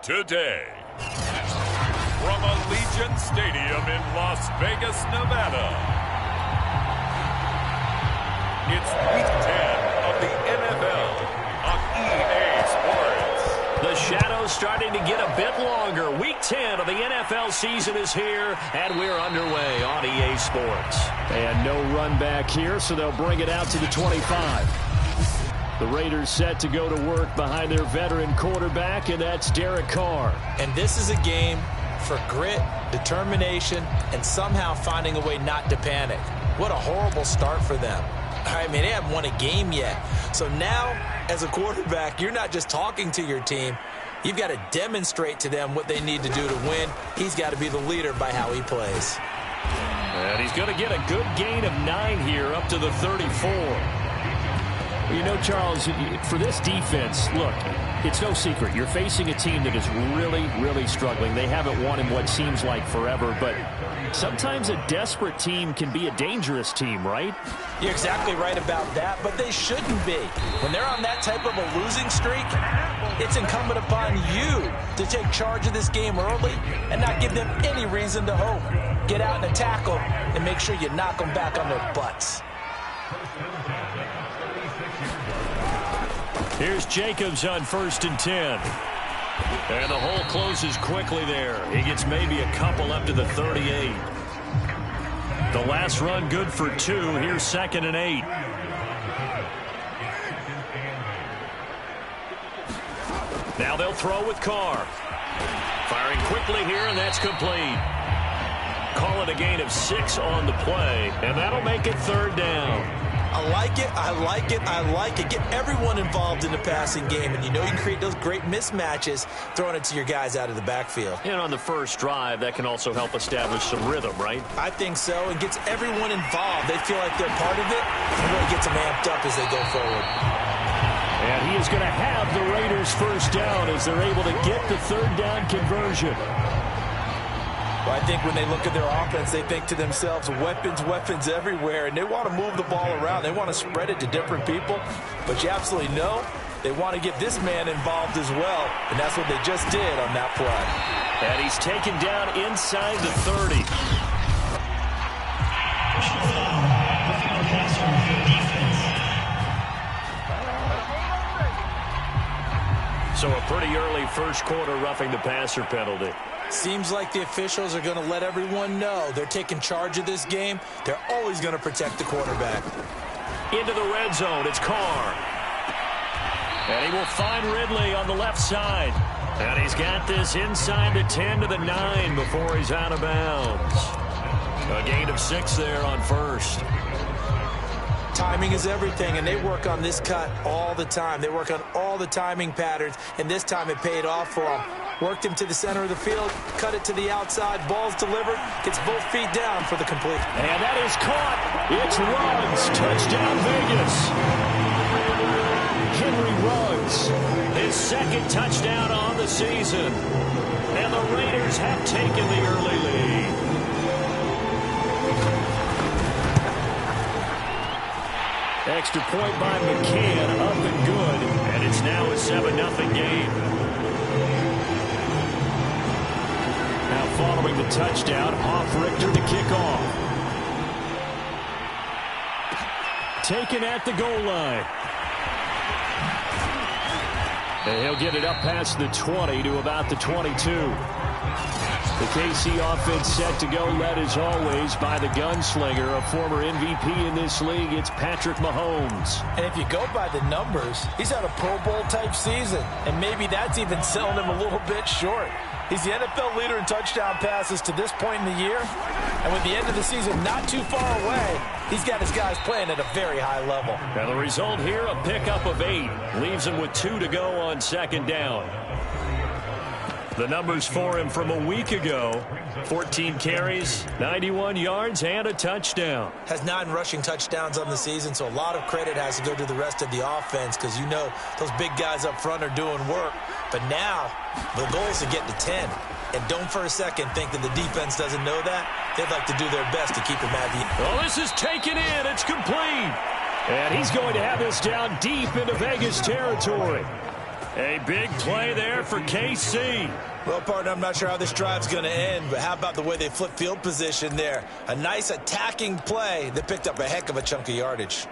Today, from Allegiant Stadium in Las Vegas, Nevada, it's Week 10 of the NFL on EA Sports. The shadow's starting to get a bit longer. Week 10 of the NFL season is here, and we're underway on EA Sports. And no run back here, so they'll bring it out to the 25. The Raiders set to go to work behind their veteran quarterback, and that's Derek Carr. And this is a game for grit, determination, and somehow finding a way not to panic. What a horrible start for them. I mean, they haven't won a game yet. So now, as a quarterback, you're not just talking to your team. You've got to demonstrate to them what they need to do to win. He's got to be the leader by how he plays. And he's going to get a good gain of 9 here up to the 34. You know, Charles, for this defense, look, it's no secret. You're facing a team that is really, really struggling. They haven't won in what seems like forever, but sometimes a desperate team can be a dangerous team, right? You're exactly right about that, but they shouldn't be. When they're on that type of a losing streak, it's incumbent upon you to take charge of this game early and not give them any reason to hope. Get out in a tackle and make sure you knock them back on their butts. Here's Jacobs on 1st and 10. And the hole closes quickly there. He gets maybe a couple up to the 38. The last run good for 2. Here's 2nd and 8. Now they'll throw with Carr. Firing quickly here, and that's complete. Call it a gain of 6 on the play, and that'll make it 3rd down. I like it, I like it, I like it. Get everyone involved in the passing game, and you know you can create those great mismatches throwing it to your guys out of the backfield. And on the first drive, that can also help establish some rhythm, right? I think so. It gets everyone involved. They feel like they're part of it, and really gets them amped up as they go forward. And he is going to have the Raiders first down as they're able to get the 3rd down conversion. Well, I think when they look at their offense, they think to themselves, weapons, weapons everywhere, and they want to move the ball around. They want to spread it to different people, but you absolutely know they want to get this man involved as well, and that's what they just did on that play. And he's taken down inside the 30. So a pretty early first quarter roughing the passer penalty. Seems like the officials are going to let everyone know they're taking charge of this game. They're always going to protect the quarterback. Into the red zone, it's Carr. And he will find Ridley on the left side. And he's got this inside the 10 to the 9 before he's out of bounds. A gain of 6 there on first. Timing is everything, and they work on this cut all the time. They work on all the timing patterns, and this time it paid off for them. Worked him to the center of the field, cut it to the outside, ball's delivered, gets both feet down for the complete. And that is caught. It's Ruggs. Touchdown, Vegas. Henry Ruggs, his 2nd touchdown on the season. And the Raiders have taken the early lead. Extra point by McCann, up and good. And it's now a 7-0 game. Now following the touchdown, off Richter to kick off. Taken at the goal line. And he'll get it up past the 20 to about the 22. The KC offense set to go, led as always by the gunslinger, a former MVP in this league. It's Patrick Mahomes. And if you go by the numbers, he's had a Pro Bowl type season, and maybe that's even selling him a little bit short. He's the NFL leader in touchdown passes to this point in the year, and with the end of the season not too far away, he's got his guys playing at a very high level. Now the result here, a pickup of 8, leaves him with 2 to go on 2nd down. The numbers for him from a week ago: 14 carries, 91 yards, and a touchdown. Has 9 rushing touchdowns on the season, so a lot of credit has to go to the rest of the offense because you know those big guys up front are doing work. But now the goal is to get to 10. And don't for a second think that the defense doesn't know that. They'd like to do their best to keep him at the end. Well, this is taken in. It's complete. And he's going to have this down deep into Vegas territory. A big play there for KC. Well, partner, I'm not sure how this drive's going to end, but how about the way they flip field position there? A nice attacking play that picked up a heck of a chunk of yardage.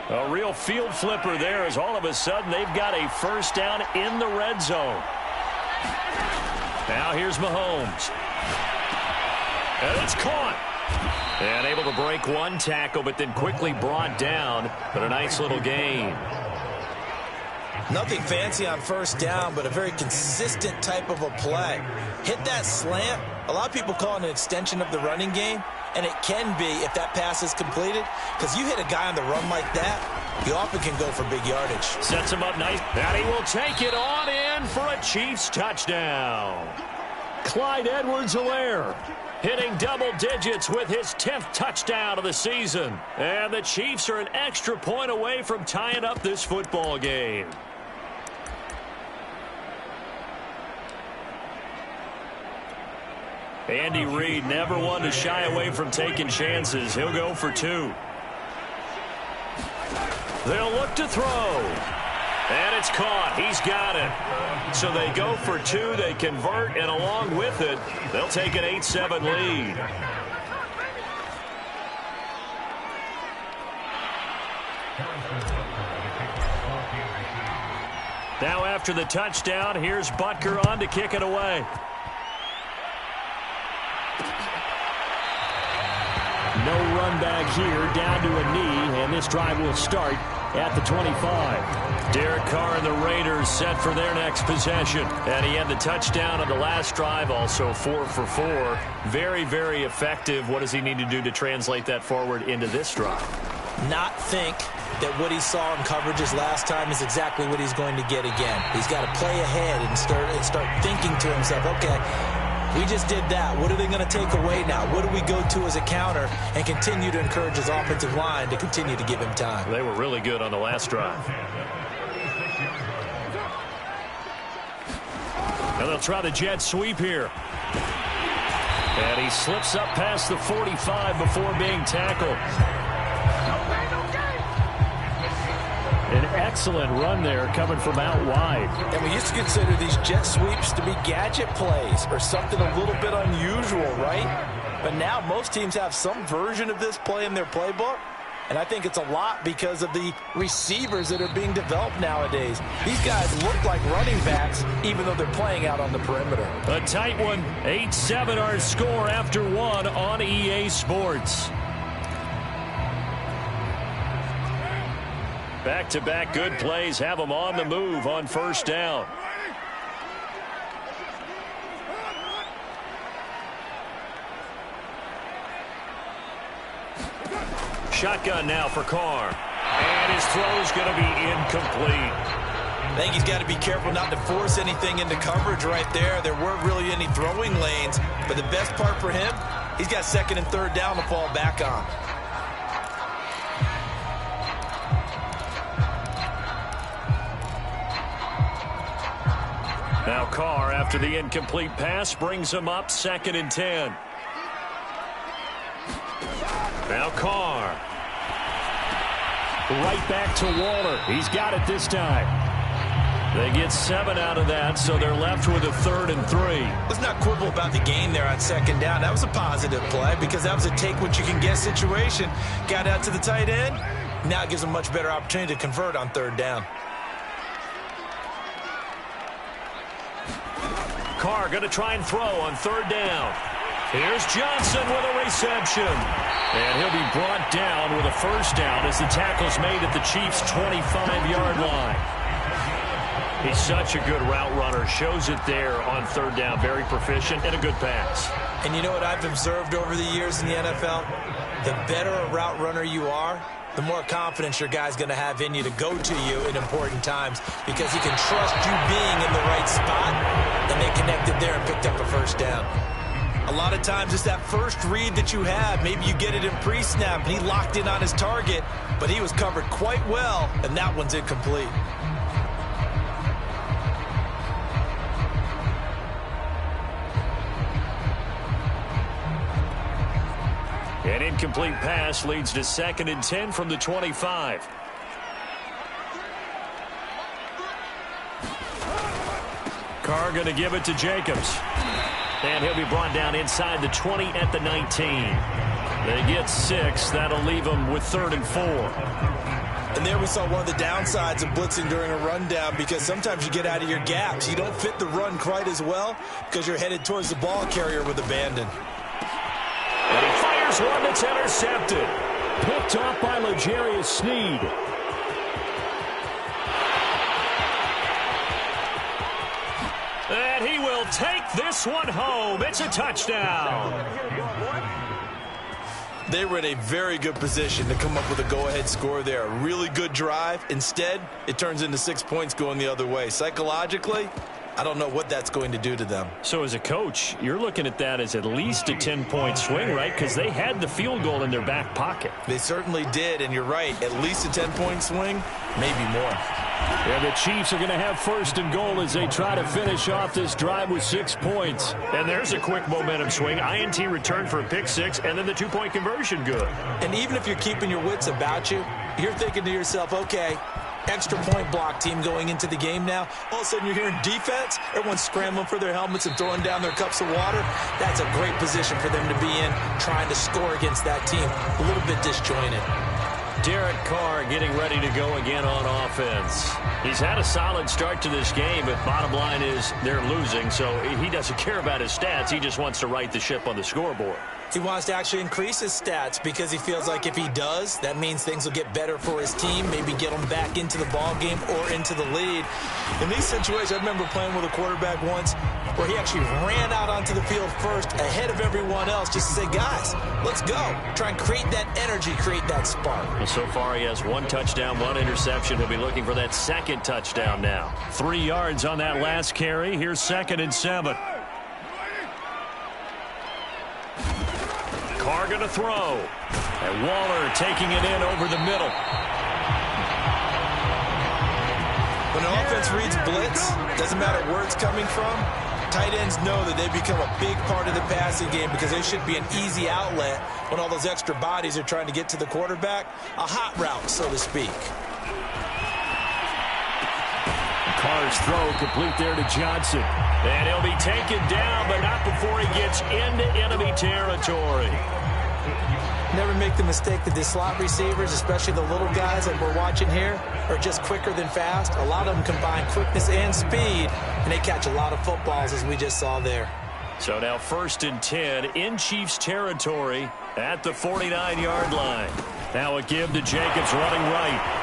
A real field flipper there as all of a sudden they've got a first down in the red zone. Now here's Mahomes. And it's caught. And able to break one tackle, but then quickly brought down. But a nice little gain. Nothing fancy on first down, but a very consistent type of a play. Hit that slant. A lot of people call it an extension of the running game, and it can be if that pass is completed, because you hit a guy on the run like that, he often can go for big yardage. Sets him up nice, and he will take it on in for a Chiefs touchdown. Clyde Edwards-Helaire hitting double digits with his 10th touchdown of the season. And the Chiefs are an extra point away from tying up this football game. Andy Reid never one to shy away from taking chances. He'll go for two. They'll look to throw. And it's caught. He's got it. So they go for two. They convert, and along with it, they'll take an 8-7 lead. Now after the touchdown, here's Butker on to kick it away. No run back here, down to a knee, and this drive will start at the 25. Derek Carr and the Raiders set for their next possession. And he had the touchdown on the last drive, also 4 for 4. Very, very effective. What does he need to do to translate that forward into this drive? Not think that what he saw in coverages last time is exactly what he's going to get again. He's got to play ahead and start thinking to himself, okay, we just did that. What are they going to take away now? What do we go to as a counter? And continue to encourage his offensive line to continue to give him time. They were really good on the last drive. And they'll try the jet sweep here. And he slips up past the 45 before being tackled. An excellent run there coming from out wide. And we used to consider these jet sweeps to be gadget plays or something a little bit unusual, right? But now most teams have some version of this play in their playbook. And I think it's a lot because of the receivers that are being developed nowadays. These guys look like running backs, even though they're playing out on the perimeter. A tight one. 8-7 our score after one on EA Sports. Back-to-back good plays have them on the move on first down. Shotgun now for Carr. And his throw's going to be incomplete. I think he's got to be careful not to force anything into coverage right there. There weren't really any throwing lanes. But the best part for him, he's got second and third down to fall back on. Now Carr, after the incomplete pass, brings him up 2nd and 10. Now Carr. Right back to Waller. He's got it this time. They get 7 out of that, so they're left with a 3rd and 3. Let's not quibble about the gain there on 2nd down. That was a positive play because that was a take-what-you-can-get situation. Got out to the tight end. Now it gives them a much better opportunity to convert on 3rd down. Carr going to try and throw on 3rd down. Here's Johnson with a reception. And he'll be brought down with a first down as the tackle's made at the Chiefs' 25-yard line. He's such a good route runner. Shows it there on 3rd down. Very proficient and a good pass. And you know what I've observed over the years in the NFL? The better a route runner you are, the more confidence your guy's going to have in you to go to you in important times because he can trust you being in the right spot, and they connected there and picked up a first down. A lot of times it's that first read that you have. Maybe you get it in pre-snap, and he locked in on his target, but he was covered quite well, and that one's incomplete. An incomplete pass leads to 2nd and 10 from the 25. Carr going to give it to Jacobs. And he'll be brought down inside the 20 at the 19. They get 6. That'll leave them with 3rd and 4. And there we saw one of the downsides of blitzing during a rundown, because sometimes you get out of your gaps. You don't fit the run quite as well because you're headed towards the ball carrier with abandon. And he fires one that's intercepted. Picked off by L'Jarius Sneed. And he will take this one home. It's a touchdown. They were in a very good position to come up with a go-ahead score there. A really good drive. Instead, it turns into 6 points going the other way. Psychologically, I don't know what that's going to do to them. So as a coach, you're looking at that as at least a 10-point swing, right? Because they had the field goal in their back pocket. They certainly did, and you're right. At least a 10-point swing, maybe more. And the Chiefs are going to have 1st and goal as they try to finish off this drive with 6 points. And there's a quick momentum swing. INT return for a pick 6, and then the 2-point conversion good. And even if you're keeping your wits about you, you're thinking to yourself, okay, extra point block team going into the game now. All of a sudden you're hearing defense. Everyone's scrambling for their helmets and throwing down their cups of water. That's a great position for them to be in, trying to score against that team. A little bit disjointed. Derek Carr getting ready to go again on offense. He's had a solid start to this game, but bottom line is they're losing, so he doesn't care about his stats. He just wants to right the ship on the scoreboard. He wants to actually increase his stats because he feels like if he does, that means things will get better for his team, maybe get them back into the ball game or into the lead. In these situations, I remember playing with a quarterback once where he actually ran out onto the field first ahead of everyone else just to say, guys, let's go. Try and create that energy, create that spark. Well, so far he has 1 touchdown, 1 interception. He'll be looking for that 2nd touchdown now. 3 yards on that last carry. Here's 2nd and 7. Carr going to throw. And Waller taking it in over the middle. When an offense reads blitz, doesn't matter where it's coming from, tight ends know that they become a big part of the passing game because they should be an easy outlet when all those extra bodies are trying to get to the quarterback. A hot route, so to speak. Carr's throw complete there to Johnson. And he'll be taken down, but not before he gets into enemy territory. Never make the mistake that the slot receivers, especially the little guys like we're watching here, are just quicker than fast. A lot of them combine quickness and speed, and they catch a lot of footballs, as we just saw there. So now 1st and 10 in Chiefs territory at the 49-yard line. Now a give to Jacobs running right.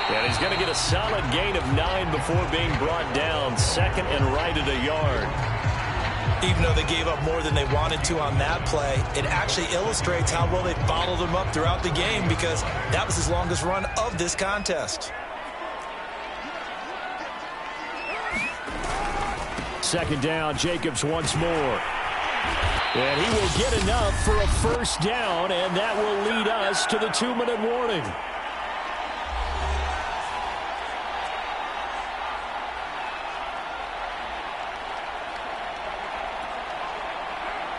And he's going to get a solid gain of 9 before being brought down. 2nd and right at a yard. Even though they gave up more than they wanted to on that play, it actually illustrates how well they bottled him up throughout the game because that was his longest run of this contest. 2nd down, Jacobs once more. And he will get enough for a 1st down, and that will lead us to the 2-minute warning.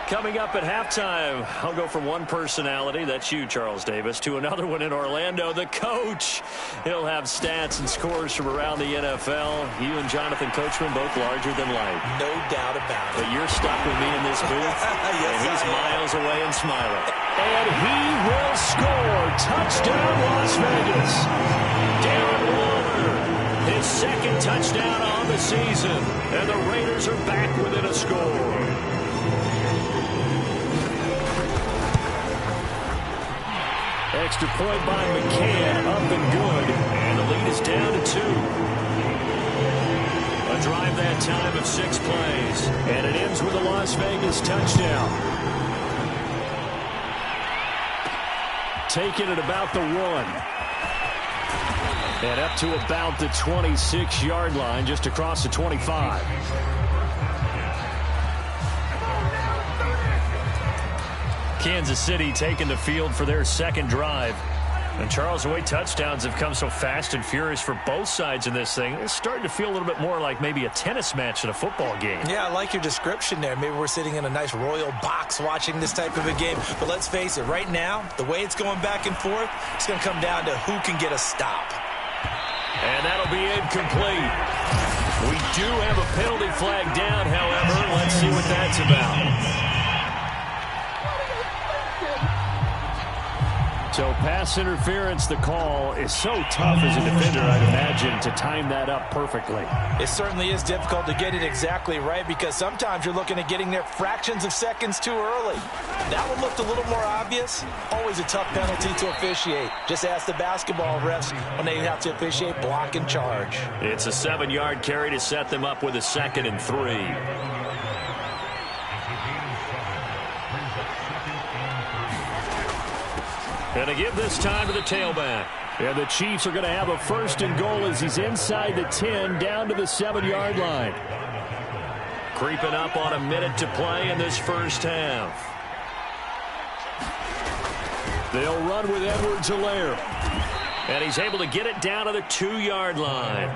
Coming up at halftime, I'll go from one personality, that's you, Charles Davis, to another one in Orlando, the coach. He'll have stats and scores from around the NFL. You and Jonathan Coachman, both larger than life. No doubt about it. But you're stuck with me in this booth, yes, and he's miles away and smiling. And he will score. Touchdown, Las Vegas. Darren Waller, his 2nd touchdown on the season, and the Raiders are back within a score. Extra point by McCann, up and good. And the lead is down to 2. A drive that time of 6 plays. And it ends with a Las Vegas touchdown. Taken at about the 1. And up to about the 26-yard line, just across the 25. Kansas City taking the field for their 2nd drive. And, Charles, the way touchdowns have come so fast and furious for both sides in this thing, it's starting to feel a little bit more like maybe a tennis match in a football game. Yeah, I like your description there. Maybe we're sitting in a nice royal box watching this type of a game. But let's face it, right now, the way it's going back and forth, it's going to come down to who can get a stop. And that'll be incomplete. We do have a penalty flag down, however. Let's see what that's about. So pass interference, the call is so tough as a defender, I'd imagine, to time that up perfectly. It certainly is difficult to get it exactly right because sometimes you're looking at getting there fractions of seconds too early. That one looked a little more obvious. Always a tough penalty to officiate. Just ask the basketball refs when they have to officiate block and charge. It's a 7-yard carry to set them up with a 2nd and 3. And to give this time to the tailback. And the Chiefs are going to have a 1st and goal as he's inside the 10 down to the 7-yard line. Creeping up on a minute to play in this first half. They'll run with Edwards-Helaire. And he's able to get it down to the 2-yard line.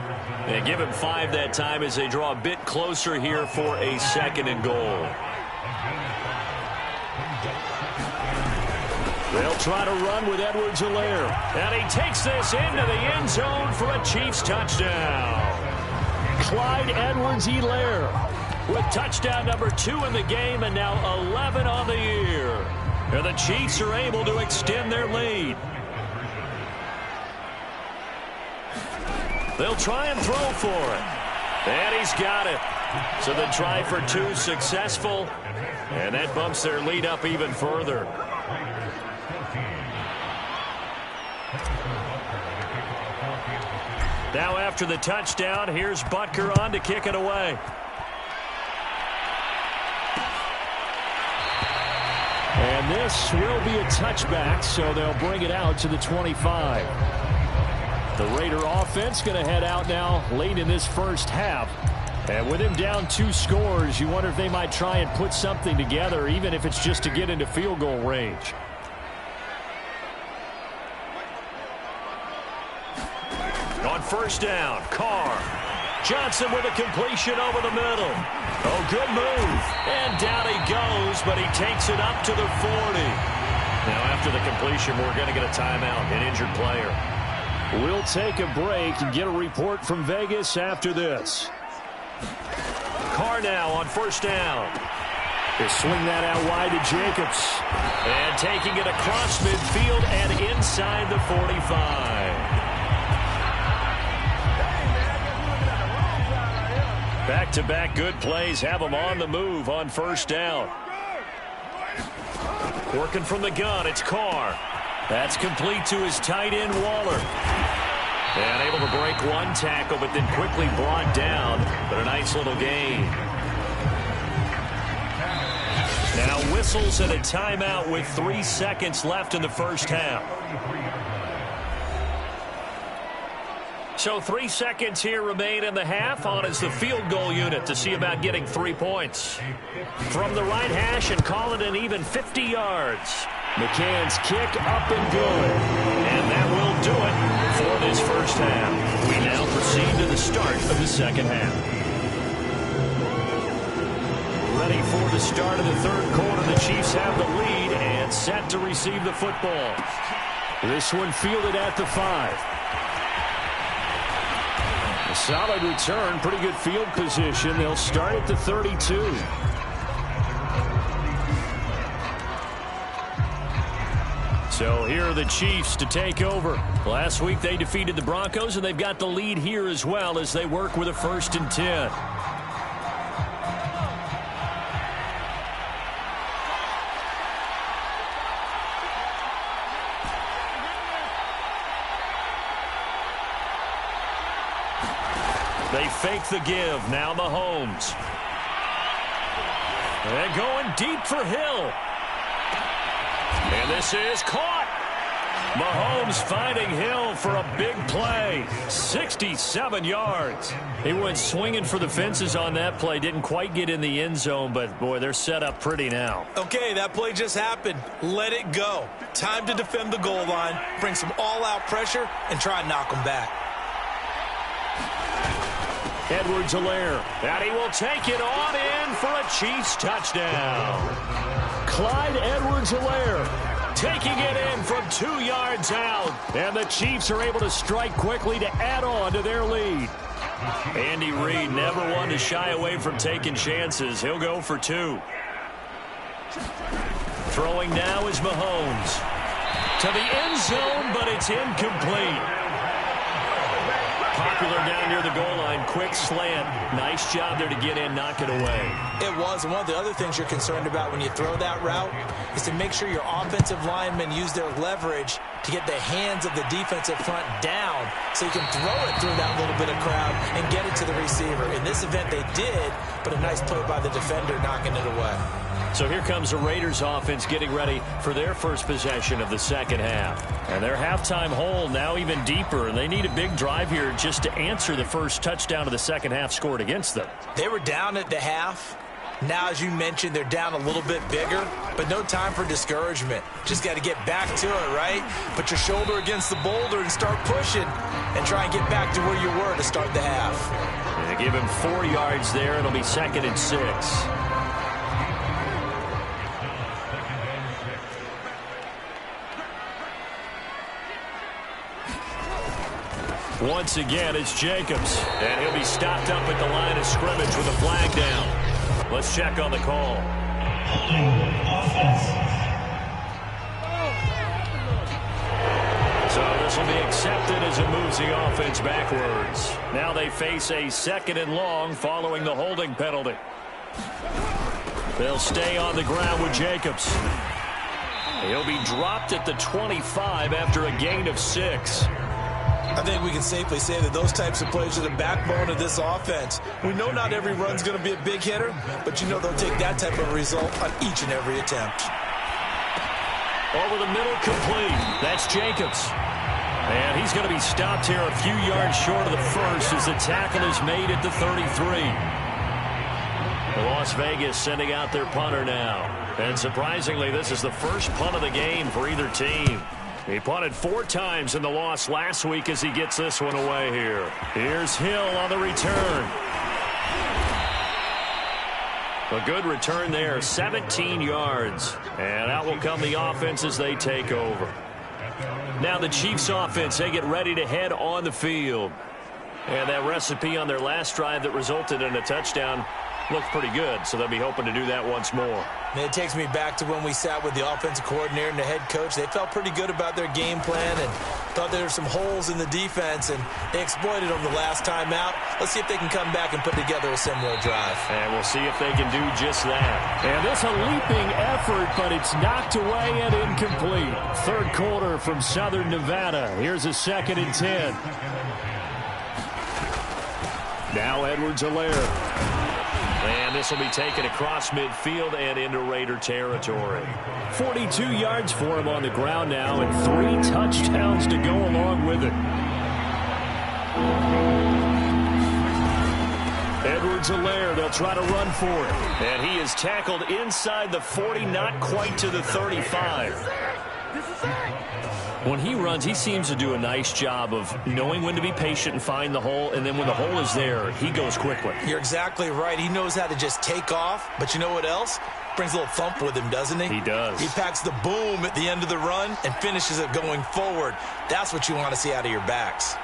They give him 5 that time as they draw a bit closer here for a 2nd and goal. They'll try to run with Edwards-Helaire. And he takes this into the end zone for a Chiefs touchdown. Clyde Edwards-Helaire with touchdown number 2 in the game and now 11 on the year. And the Chiefs are able to extend their lead. They'll try and throw for it. And he's got it. So the try for 2 successful. And that bumps their lead up even further. Now after the touchdown, here's Butker on to kick it away. And this will be a touchback, so they'll bring it out to the 25. The Raider offense going to head out now late in this first half. And with him down 2 scores, you wonder if they might try and put something together, even if it's just to get into field goal range. On 1st down, Carr. Johnson with a completion over the middle. Oh, good move. And down he goes, but he takes it up to the 40. Now, after the completion, we're going to get a timeout, an injured player. We'll take a break and get a report from Vegas after this. Carr now on 1st down. They swing that out wide to Jacobs. And taking it across midfield and inside the 45. Back-to-back good plays have them on the move on 1st down. Working from the gun, it's Carr. That's complete to his tight end, Waller. And able to break 1 tackle, but then quickly brought down. But a nice little gain. Now whistles and a timeout with 3 seconds left in the first half. So 3 seconds here remain in the half. On is the field goal unit to see about getting 3 points. From the right hash and call it an even 50 yards. McCann's kick up and good. And that will do it for this first half. We now proceed to the start of the second half. Ready for the start of the 3rd quarter. The Chiefs have the lead and set to receive the football. This one fielded at the 5. A solid return, pretty good field position. They'll start at the 32. So here are the Chiefs to take over. Last week they defeated the Broncos, and they've got the lead here as well as they work with a 1st and 10. They fake the give. Now Mahomes. And going deep for Hill. And this is caught. Mahomes finding Hill for a big play. 67 yards. He went swinging for the fences on that play. Didn't quite get in the end zone, but, boy, they're set up pretty now. Okay, that play just happened. Let it go. Time to defend the goal line, bring some all-out pressure, and try and knock them back. Edwards-Helaire, and he will take it on in for a Chiefs touchdown. Clyde Edwards-Helaire taking it in from 2 yards out. And the Chiefs are able to strike quickly to add on to their lead. Andy Reid never one to shy away from taking chances. He'll go for 2. Throwing now is Mahomes. To the end zone, but it's incomplete. Popular down near the goal line. Quick slant. Nice job there to get in, knock it away. It was, and one of the other things you're concerned about when you throw that route is to make sure your offensive linemen use their leverage to get the hands of the defensive front down so you can throw it through that little bit of crowd and get it to the receiver. In this event, they did, but a nice play by the defender knocking it away. So here comes the Raiders offense getting ready for their first possession of the second half. And their halftime hole now even deeper. And they need a big drive here just to answer the first touchdown of the second half scored against them. They were down at the half. Now, as you mentioned, they're down a little bit bigger, but no time for discouragement. Just got to get back to it, right? Put your shoulder against the boulder and start pushing and try and get back to where you were to start the half. They give him 4 yards there. It'll be 2nd and 6. Once again, it's Jacobs. And he'll be stopped up at the line of scrimmage with a flag down. Let's check on the call. So this will be accepted as it moves the offense backwards. Now they face a 2nd and long following the holding penalty. They'll stay on the ground with Jacobs. He'll be dropped at the 25 after a gain of 6. I think we can safely say that those types of plays are the backbone of this offense. We know not every run's going to be a big hitter, but you know they'll take that type of result on each and every attempt. Over the middle, complete. That's Jacobs. And he's going to be stopped here a few yards short of the first as the tackle is made at the 33. Las Vegas sending out their punter now. And surprisingly, this is the first punt of the game for either team. He punted 4 times in the loss last week as he gets this one away here. Here's Hill on the return. A good return there, 17 yards. And out will come the offense as they take over. Now the Chiefs offense, they get ready to head on the field. And that recipe on their last drive that resulted in a touchdown looked pretty good, so they'll be hoping to do that once more. And it takes me back to when we sat with the offensive coordinator and the head coach. They felt pretty good about their game plan and thought there were some holes in the defense, and they exploited them the last time out. Let's see if they can come back and put together a similar drive. And we'll see if they can do just that. And this a leaping effort, but it's knocked away and incomplete. Third quarter from Southern Nevada. Here's a 2nd and 10. Now Edwards-Helaire. And this will be taken across midfield and into Raider territory. 42 yards for him on the ground now and 3 touchdowns to go along with it. Edwards-Helaire, they'll try to run for it. And he is tackled inside the 40, not quite to the 35. When he runs, he seems to do a nice job of knowing when to be patient and find the hole, and then when the hole is there, he goes quickly. You're exactly right. He knows how to just take off, but you know what else? Brings a little thump with him, doesn't he? He does. He packs the boom at the end of the run and finishes it going forward. That's what you want to see out of your backs.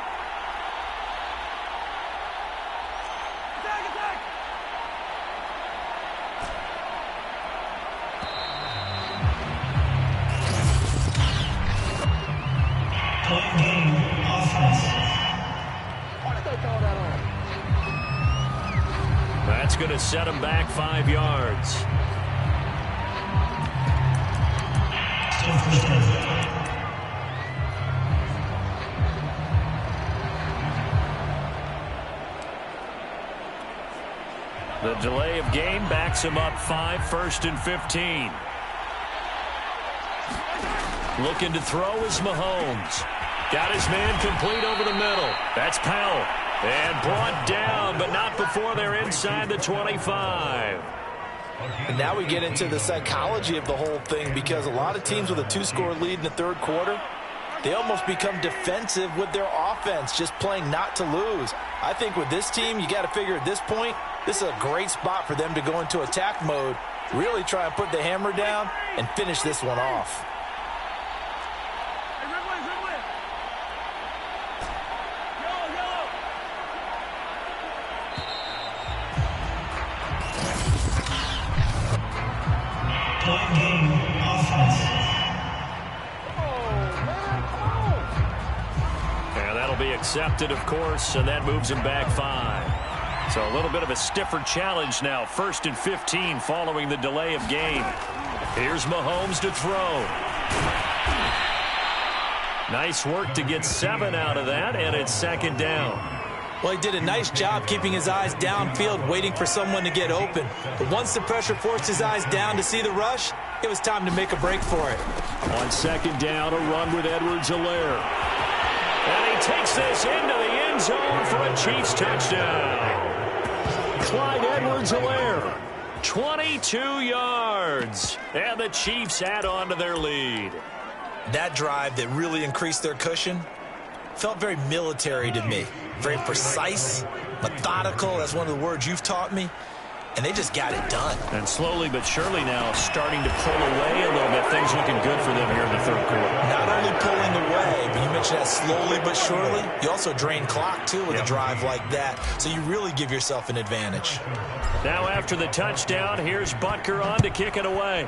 That's going to set him back 5 yards. The delay of game backs him up 5, 1st and 15. Looking to throw is Mahomes. Got his man complete over the middle. That's Powell. And brought down, but not before they're inside the 25. And now we get into the psychology of the whole thing, because a lot of teams with a 2-score lead in the third quarter, they almost become defensive with their offense, just playing not to lose. I think with this team, you got to figure at this point, this is a great spot for them to go into attack mode, really try and put the hammer down and finish this one off. And that'll be accepted, of course, and that moves him back 5. So a little bit of a stiffer challenge now. 1st and 15 following the delay of game. Here's Mahomes to throw. Nice work to get 7 out of that, and it's 2nd down. Well, he did a nice job keeping his eyes downfield, waiting for someone to get open. But once the pressure forced his eyes down to see the rush, it was time to make a break for it. On 2nd down, a run with Edwards-Helaire. And he takes this into the end zone for a Chiefs touchdown. Clyde Edwards-Helaire, 22 yards. And the Chiefs add on to their lead. That drive that really increased their cushion felt very military to me. Very precise, methodical. That's one of the words you've taught me. And they just got it done. And slowly but surely now starting to pull away a little bit. Things looking good for them here in the third quarter. Not only pulling away, but you mentioned that slowly but surely. You also drain clock, too, with a drive like that. So you really give yourself an advantage. Now after the touchdown, here's Butker on to kick it away.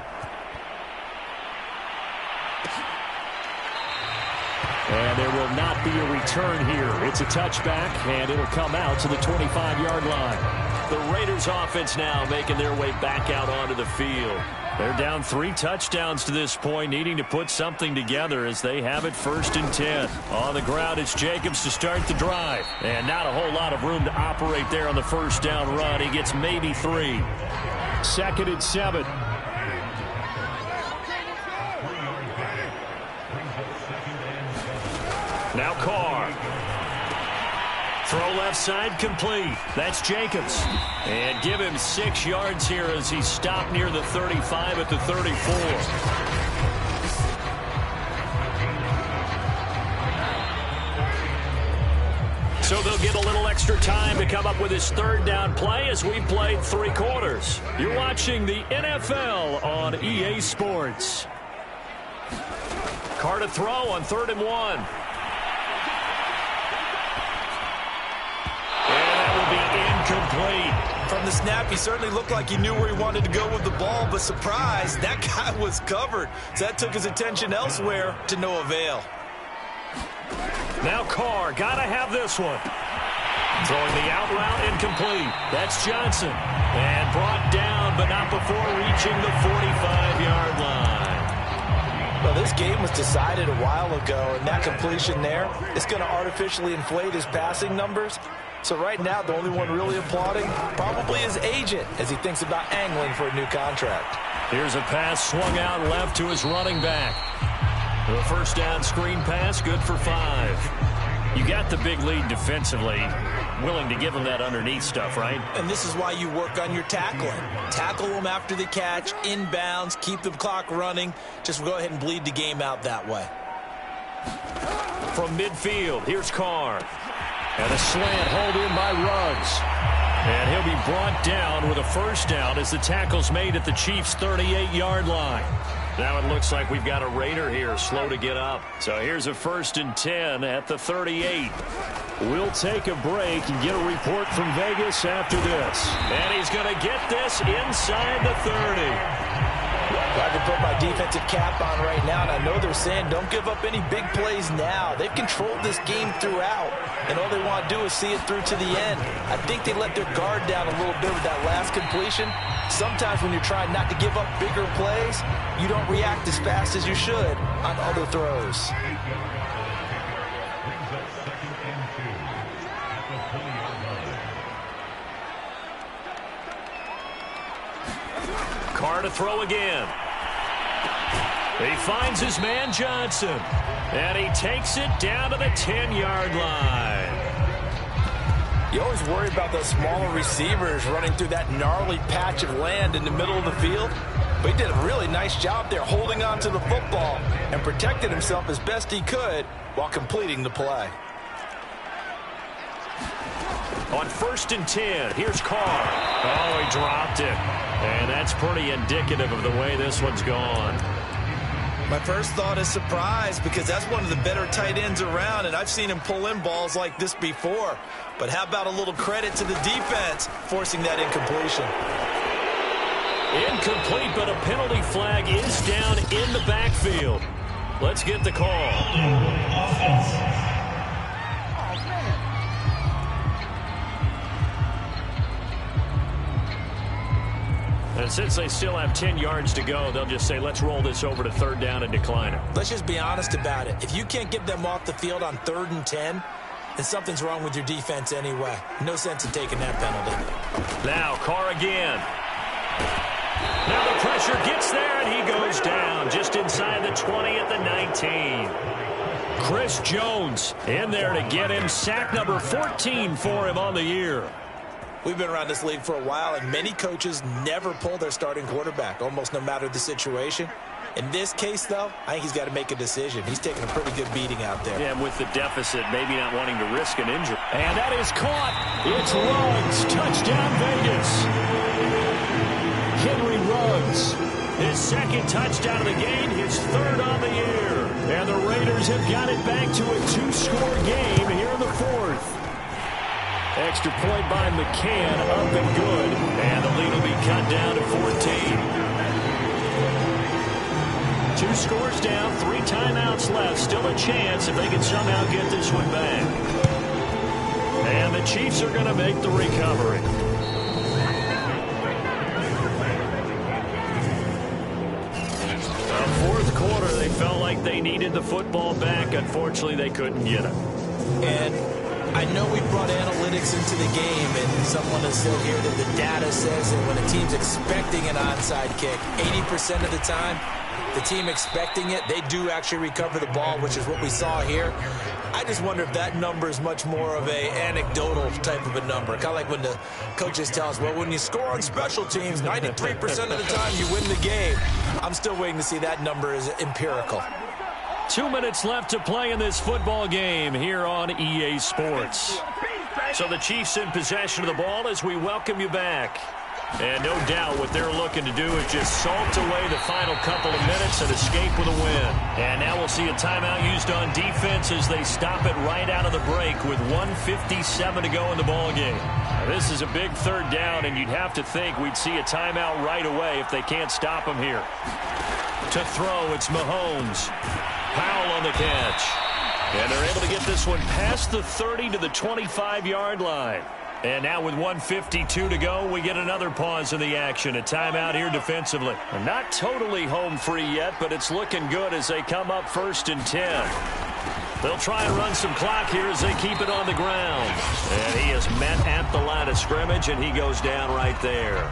And there will not be a return here. It's a touchback, and it'll come out to the 25-yard line. The Raiders offense now making their way back out onto the field. They're down 3 touchdowns to this point, needing to put something together as they have it 1st and 10. On the ground, it's Jacobs to start the drive. And not a whole lot of room to operate there on the 1st down run. He gets maybe 3. 2nd and 7. Now Carr. Throw left side complete. That's Jacobs. And give him 6 yards here as he stopped near the 35 at the 34. So they'll get a little extra time to come up with his 3rd down play as we played 3 quarters. You're watching the NFL on EA Sports. Carr to throw on 3rd and 1. Incomplete. From the snap, he certainly looked like he knew where he wanted to go with the ball, but surprise, that guy was covered. So that took his attention elsewhere to no avail. Now Carr, gotta have this one. Throwing the out route, incomplete. That's Johnson. And brought down, but not before reaching the 45-yard line. Well, this game was decided a while ago, and that completion there is going to artificially inflate his passing numbers. So right now, the only one really applauding probably his agent as he thinks about angling for a new contract. Here's a pass swung out left to his running back. The 1st down screen pass, good for 5. You got the big lead defensively, willing to give him that underneath stuff, right? And this is why you work on your tackling. Tackle them after the catch, inbounds, keep the clock running. Just go ahead and bleed the game out that way. From midfield, here's Carr. And a slant hold in by Ruggs. And he'll be brought down with a 1st down as the tackle's made at the Chiefs' 38-yard line. Now it looks like we've got a Raider here, slow to get up. So here's a 1st and 10 at the 38. We'll take a break and get a report from Vegas after this. And he's going to get this inside the 30. I can put my defensive cap on right now, and I know they're saying don't give up any big plays now. They've controlled this game throughout, and all they want to do is see it through to the end. I think they let their guard down a little bit with that last completion. Sometimes when you're trying not to give up bigger plays, you don't react as fast as you should on other throws. Carr to throw again. He finds his man Johnson, and he takes it down to the 10-yard line. You always worry about those smaller receivers running through that gnarly patch of land in the middle of the field. But he did a really nice job there holding on to the football and protected himself as best he could while completing the play. On 1st and 10, here's Carr. Oh, he dropped it. And that's pretty indicative of the way this one's gone. My first thought is surprise, because that's one of the better tight ends around, and I've seen him pull in balls like this before. But how about a little credit to the defense forcing that incompletion? Incomplete, but a penalty flag is down in the backfield. Let's get the call. And since they still have 10 yards to go, they'll just say, let's roll this over to 3rd down and decline it. Let's just be honest about it. If you can't get them off the field on 3rd and 10, then something's wrong with your defense anyway. No sense in taking that penalty. Now, Carr again. Now the pressure gets there, and he goes down just inside the 20 at the 19. Chris Jones in there to get him sack number 14 for him on the year. We've been around this league for a while, and many coaches never pull their starting quarterback, almost no matter the situation. In this case, though, I think he's got to make a decision. He's taking a pretty good beating out there. Yeah, with the deficit, maybe not wanting to risk an injury. And that is caught. It's Ruggs. Touchdown, Vegas. Henry Ruggs. His 2nd touchdown of the game, his 3rd on the year. And the Raiders have got it back to a 2-score game here in the 4th. Extra point by McCann, up and good. And the lead will be cut down to 14. 2 scores down, 3 timeouts left. Still a chance if they can somehow get this one back. And the Chiefs are going to make the recovery. The 4th quarter, they felt like they needed the football back. Unfortunately, they couldn't get it. And I know we brought analytics into the game, and someone has said here that the data says that when a team's expecting an onside kick, 80% of the time, the team expecting it, they do actually recover the ball, which is what we saw here. I just wonder if that number is much more of a anecdotal type of a number. Kind of like when the coaches tell us, well, when you score on special teams, 93% of the time you win the game. I'm still waiting to see that number is empirical. 2 minutes left to play in this football game here on EA Sports. So the Chiefs in possession of the ball as we welcome you back. And no doubt what they're looking to do is just salt away the final couple of minutes and escape with a win. And now we'll see a timeout used on defense as they stop it right out of the break with 1:57 to go in the ball game. Now, this is a big 3rd down, and you'd have to think we'd see a timeout right away if they can't stop them here. To throw, it's Mahomes. Powell on the catch. And they're able to get this one past the 30 to the 25-yard line. And now with 1:52 to go, we get another pause in the action. A timeout here defensively. They're not totally home free yet, but it's looking good as they come up 1st and 10. They'll try and run some clock here as they keep it on the ground. And he is met at the line of scrimmage, and he goes down right there.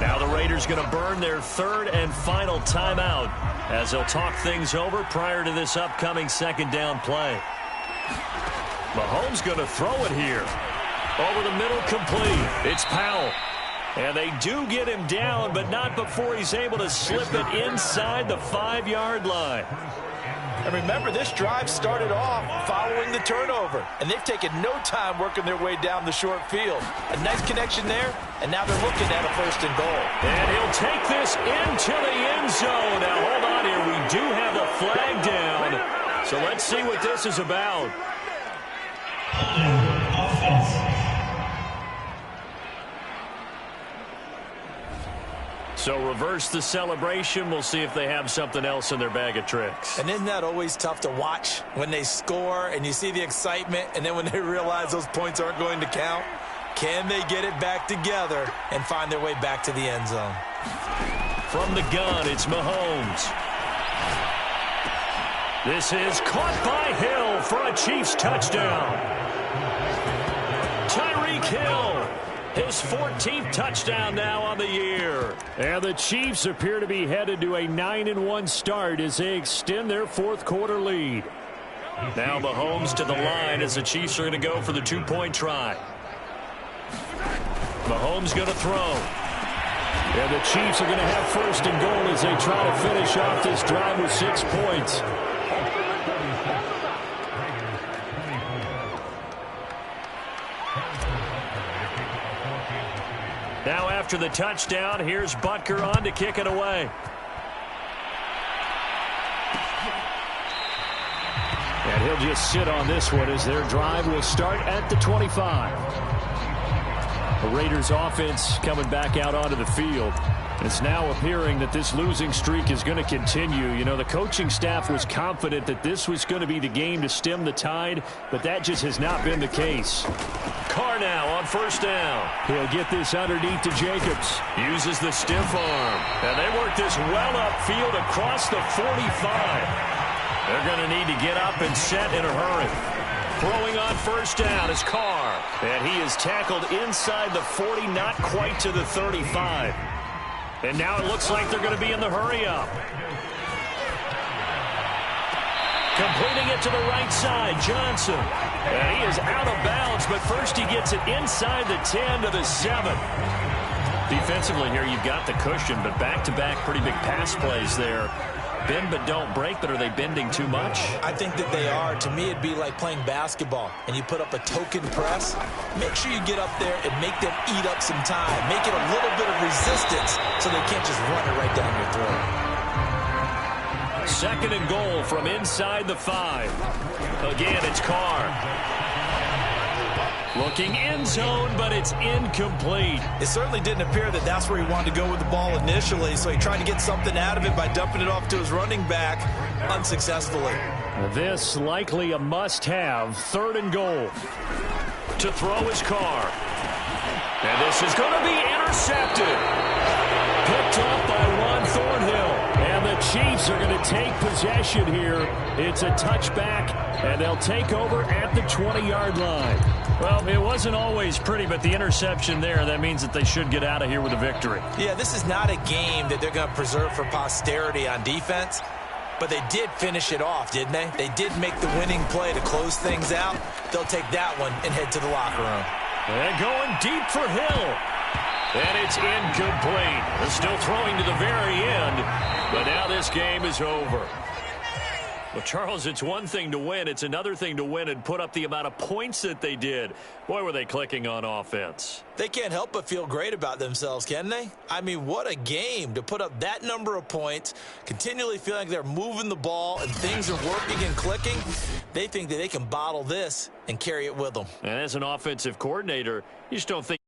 Now the Raiders going to burn their 3rd and final timeout as they'll talk things over prior to this upcoming 2nd down play. Mahomes going to throw it here. Over the middle, complete. It's Powell. And they do get him down, but not before he's able to slip it inside the 5-yard line. And remember, this drive started off following the turnover, and they've taken no time working their way down the short field. A nice connection there, and now they're looking at a 1st and goal. And he'll take this into the end zone. Now, hold on here. We do have a flag down. So let's see what this is about. So reverse the celebration. We'll see if they have something else in their bag of tricks. And isn't that always tough to watch when they score and you see the excitement, and then when they realize those points aren't going to count? Can they get it back together and find their way back to the end zone? From the gun, it's Mahomes. This is caught by Hill for a Chiefs touchdown. Tyreek Hill. His 14th touchdown now on the year. And the Chiefs appear to be headed to a 9-1 start as they extend their fourth quarter lead. Now Mahomes to the line as the Chiefs are going to go for the two-point try. Mahomes going to throw. And the Chiefs are going to have first and goal as they try to finish off this drive with 6 points. Now after the touchdown, here's Butker on to kick it away. And he'll just sit on this one as their drive will start at the 25. The Raiders offense coming back out onto the field. It's now appearing that this losing streak is going to continue. You know, the coaching staff was confident that this was going to be the game to stem the tide, but that just has not been the case. Carr now on first down. He'll get this underneath to Jacobs. Uses the stiff arm. And they work this well upfield across the 45. They're going to need to get up and set in a hurry. Throwing on first down is Carr. And he is tackled inside the 40, not quite to the 35. And now it looks like they're going to be in the hurry-up. Completing it to the right side, Johnson. And he is out of bounds, but first he gets it inside the 10 to the 7. Defensively here, you've got the cushion, but back-to-back pretty big pass plays there. Bend but don't break, but are they bending too much? I think that they are. To me, it'd be like playing basketball, and you put up a token press. Make sure you get up there and make them eat up some time. Make it a little bit of resistance so they can't just run it right down your throat. Second and goal from inside the 5. Again, it's Carr. Looking end zone, but it's incomplete. It certainly didn't appear that that's where he wanted to go with the ball initially, so he tried to get something out of it by dumping it off to his running back unsuccessfully. This likely a must-have. Third and goal. To throw is Carr. And this is going to be intercepted. Picked up by Ron Thornhill. And the Chiefs are going to take possession here. It's a touchback, and they'll take over at the 20-yard line. Well, it wasn't always pretty, but the interception there, that means that they should get out of here with a victory. Yeah, this is not a game that they're going to preserve for posterity on defense, but they did finish it off, didn't they? They did make the winning play to close things out. They'll take that one and head to the locker room. And going deep for Hill. And it's incomplete. They're still throwing to the very end, but now this game is over. Well, Charles, it's one thing to win. It's another thing to win and put up the amount of points that they did. Boy, were they clicking on offense. They can't help but feel great about themselves, can they? I mean, what a game to put up that number of points, continually feeling like they're moving the ball and things are working and clicking. They think that they can bottle this and carry it with them. And as an offensive coordinator, you just don't think